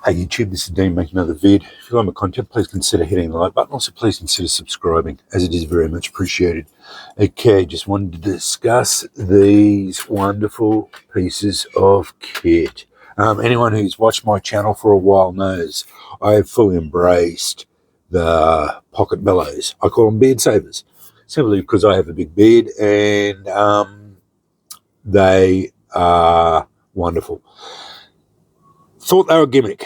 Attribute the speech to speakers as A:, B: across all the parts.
A: Hey YouTube, this is Dean making another vid. If you like my content, please consider hitting the like button. Also, please consider subscribing, as it is very much appreciated. Okay, just wanted to discuss these wonderful pieces of kit. Anyone who's watched my channel for a while knows I have fully embraced the pocket bellows. I call them beard savers, simply because I have a big beard and they are wonderful. Thought they were a gimmick.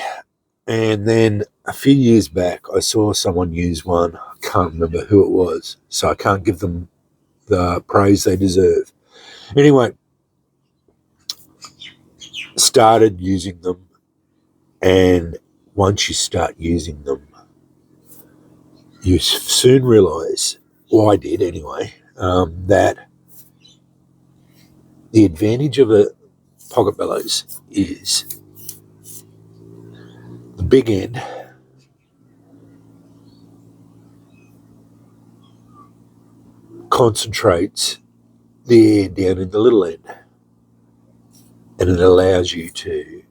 A: And then a few years back, I saw someone use one. I can't remember who it was, so I can't give them the praise they deserve. Anyway, started using them, and once you start using them, you soon realise, well, I did anyway, that the advantage of a pocket bellows is the big end concentrates the air down in the little end, and it allows you to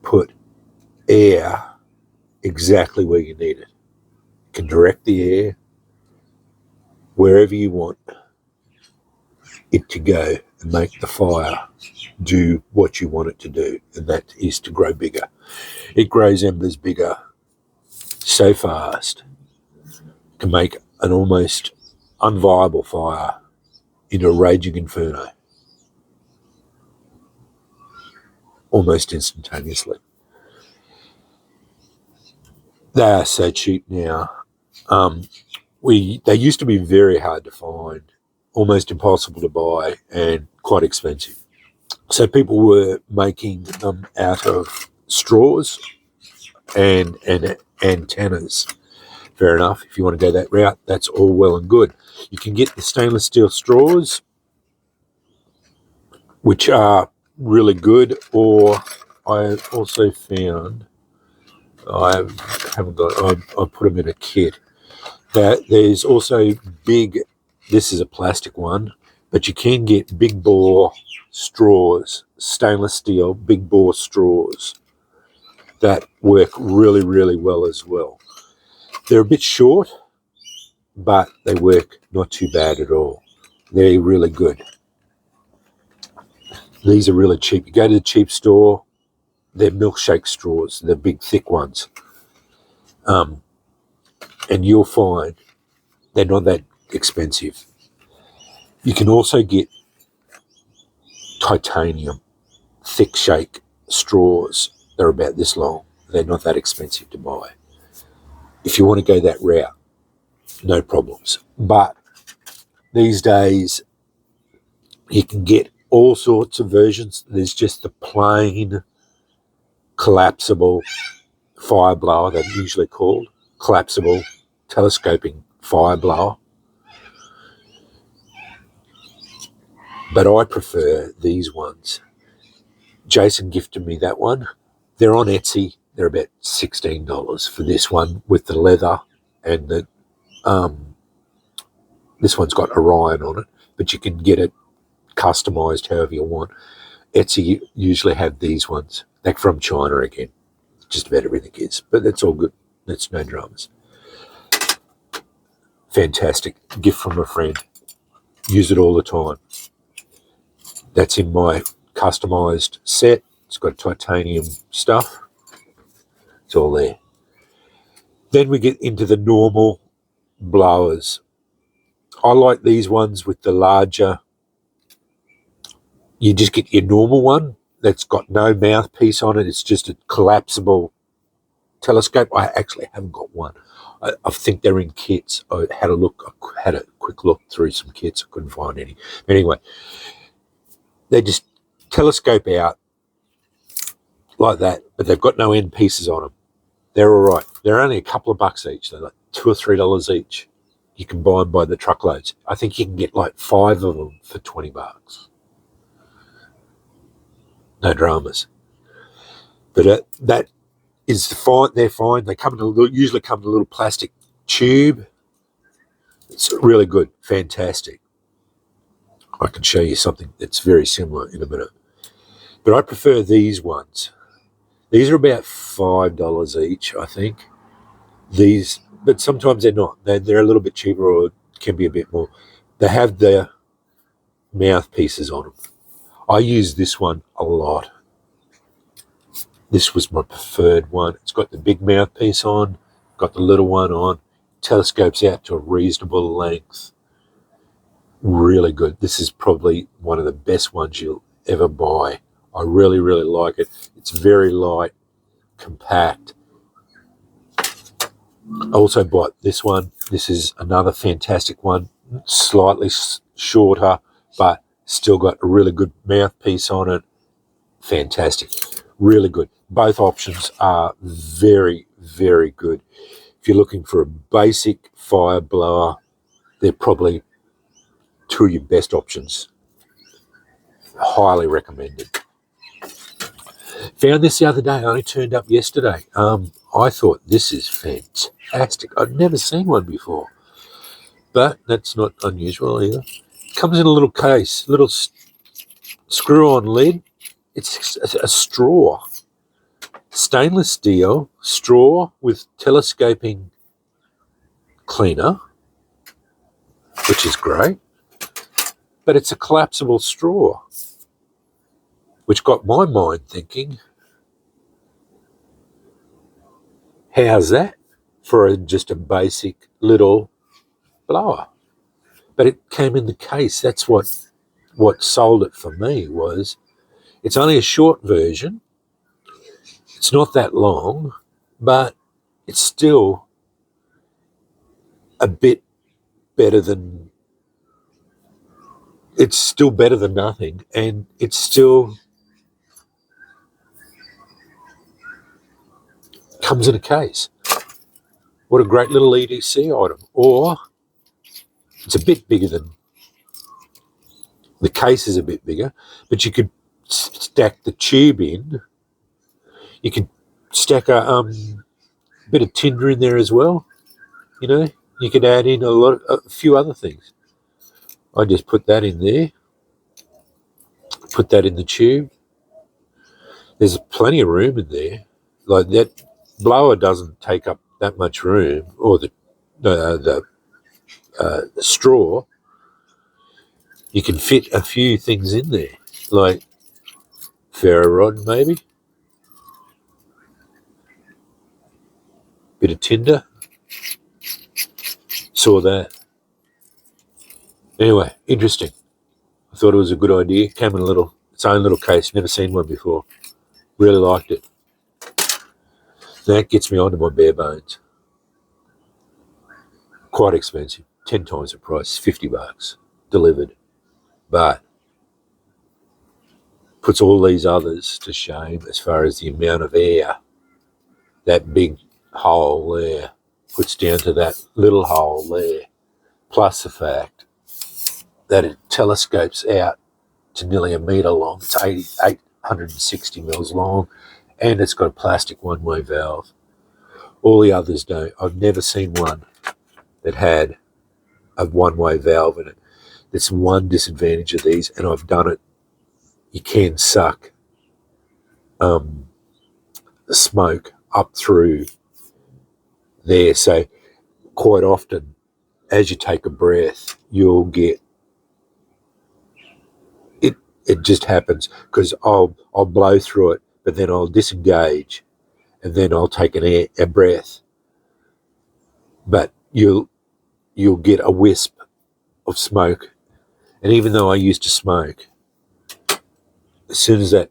A: put air exactly where you need it. You can direct the air wherever you want it to go and make the fire do what you want it to do, and that is to grow bigger. It grows embers bigger so fast, it can make an almost unviable fire into a raging inferno almost instantaneously. They are so cheap now. They used to be very hard to find, almost impossible to buy, and quite expensive. So people were making them out of straws and antennas. Fair enough. If you want to go that route, that's all well and good. You can get the stainless steel straws, which are really good, or I also found, I put them in a kit, that there's also big, this is a plastic one, but you can get big bore straws, stainless steel big bore straws that work really, really well as well. They're a bit short, but they work not too bad at all. They're really good. These are really cheap. You go to the cheap store, they're milkshake straws, they're big thick ones. And you'll find they're not that expensive. You can also get titanium thick shake straws. They're about this long. They're not that expensive to buy. If you want to go that route, no problems. But these days, you can get all sorts of versions. There's just the plain collapsible fire blower, they're usually called, collapsible telescoping fire blower. But I prefer these ones. Jason gifted me that one. They're on Etsy. They're about $16 for this one with the leather, and the this one's got Orion on it, but you can get it customized however you want. Etsy usually have these ones. They're from China again. Just about everything is, but that's all good. That's no dramas. Fantastic gift from a friend. Use it all the time. That's in my customized set. It's got titanium stuff. It's all there. Then we get into the normal blowers. I like these ones with the larger. You just get your normal one that's got no mouthpiece on it. It's just a collapsible telescope. I actually haven't got one. I think they're in kits. I had a quick look through some kits. I couldn't find any. Anyway, they just telescope out like that, but they've got no end pieces on them. They're all right. They're only a couple of bucks each. They're like $2 or $3 each. You can buy them by the truckloads. I think you can get like 5 of them for $20. No dramas. But that is fine. They're fine. They usually come in a little plastic tube. It's really good. Fantastic. I can show you something that's very similar in a minute. But I prefer these ones. These are about $5 each, I think. These, but sometimes they're not. They're a little bit cheaper, or can be a bit more. They have the mouthpieces on them. I use this one a lot. This was my preferred one. It's got the big mouthpiece on, got the little one on, telescopes out to a reasonable length. Really good. This is probably one of the best ones you'll ever buy. I really, really like it. It's very light, compact. I also bought this one. This is another fantastic one, slightly shorter, but still got a really good mouthpiece on it. Fantastic. Really good. Both options are very, very good. If you're looking for a basic fire blower, they're probably two of your best options. Highly recommended. Found this the other day. Only turned up yesterday. I thought this is fantastic. I'd never seen one before, but that's not unusual either. Comes in a little case, little screw-on lid. It's a straw, stainless steel straw with telescoping cleaner, which is great. But it's a collapsible straw, which got my mind thinking, how's that for just a basic little blower? But it came in the case. That's what sold it for me. Was it's only a short version. It's not that long, but it's still a bit better than, it's still better than nothing, and it's still comes in a case. What a great little EDC item. Or it's a bit bigger than, the case is a bit bigger, but you could stack the tube in. You could stack a bit of tinder in there as well. You know, you could add in a few other things. I just put that in there, put that in the tube. There's plenty of room in there. Like, that blower doesn't take up that much room, or the straw. You can fit a few things in there, like ferro rod maybe, bit of tinder. Saw that. Anyway, interesting. I thought it was a good idea. Came in its own little case. Never seen one before. Really liked it. That gets me onto my bare bones. Quite expensive. 10 times the price. $50 delivered. But puts all these others to shame as far as the amount of air that big hole there puts down to that little hole there. Plus the fact that it telescopes out to nearly a metre long. It's 860 mils long, and it's got a plastic one-way valve. All the others don't. I've never seen one that had a one-way valve in it. That's one disadvantage of these, and I've done it. You can suck smoke up through there, so quite often as you take a breath, you'll get it. It just happens because I'll blow through it, but then I'll disengage, and then I'll take a breath. But you'll get a wisp of smoke, and even though I used to smoke, as soon as that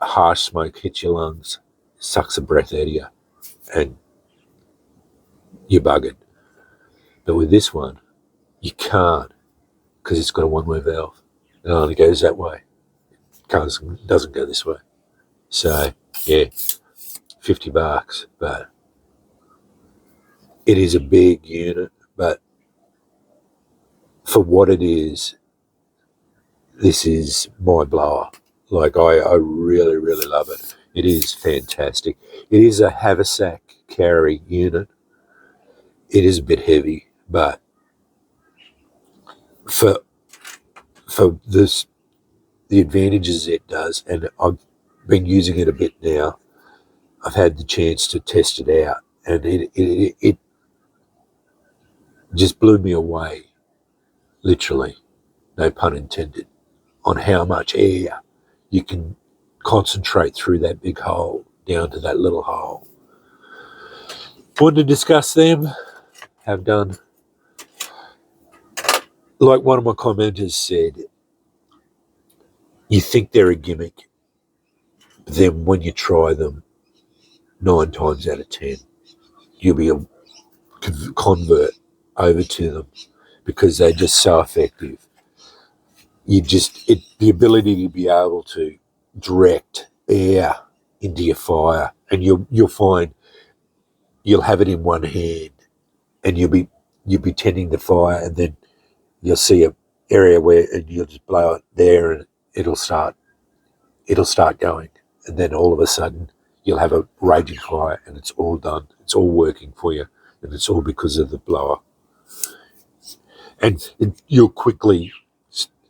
A: harsh smoke hits your lungs, it sucks the breath out of you, and you're buggered. But with this one, you can't, because it's got a one-way valve. It only goes that way. It doesn't go this way. So, yeah, $50, but it is a big unit. But for what it is, this is my blower. Like, I really, really love it. It is fantastic. It is a haversack carry unit. It is a bit heavy, but for this, the advantages it does, and I've been using it a bit now. I've had the chance to test it out, and it just blew me away, literally, no pun intended, on how much air you can concentrate through that big hole down to that little hole. Want to discuss them? Have done. Like one of my commenters said, you think they're a gimmick, but then when you try them, 9 times out of 10, you'll be a convert over to them because they're just so effective. The ability to be able to direct air into your fire, and you'll find you'll have it in one hand, and you'll be tending the fire, and then you'll see a area where, and you'll just blow it there, and it'll start going, and then all of a sudden you'll have a raging fire, and it's all done. It's all working for you, and it's all because of the blower. And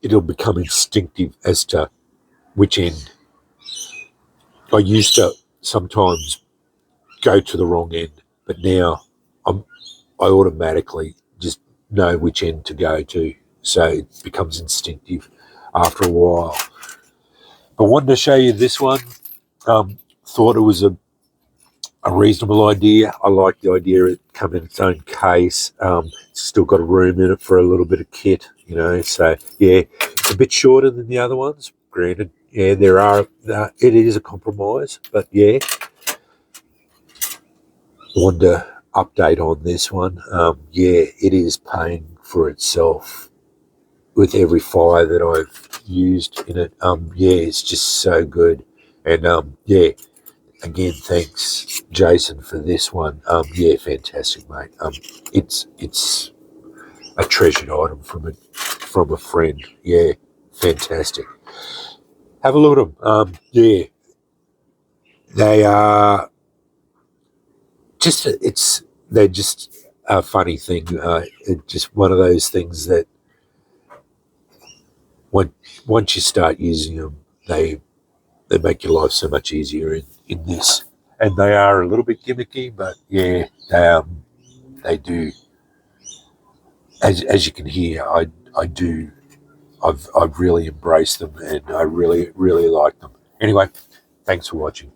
A: it'll become instinctive as to which end. I used to sometimes go to the wrong end, but now I automatically just know which end to go to, so it becomes instinctive after a while. I wanted to show you this one. Thought it was a reasonable idea. I like the idea it come in its own case. It's still got a room in it for a little bit of kit, So yeah, it's a bit shorter than the other ones. Granted, yeah, it is a compromise, but yeah, wanted to update on this one. Yeah, it is paying for itself with every fire that I've used in it. Yeah, it's just so good, and yeah. Again, thanks, Jason, for this one. Yeah, fantastic, mate. It's a treasured item from a friend. Yeah, fantastic. Have a look at them. Yeah, they are just they're just a funny thing. It's just one of those things that once you start using them, they make your life so much easier in this. And they are a little bit gimmicky, but yeah, they do. As you can hear, I do. I've really embraced them, and I really like them. Anyway, thanks for watching.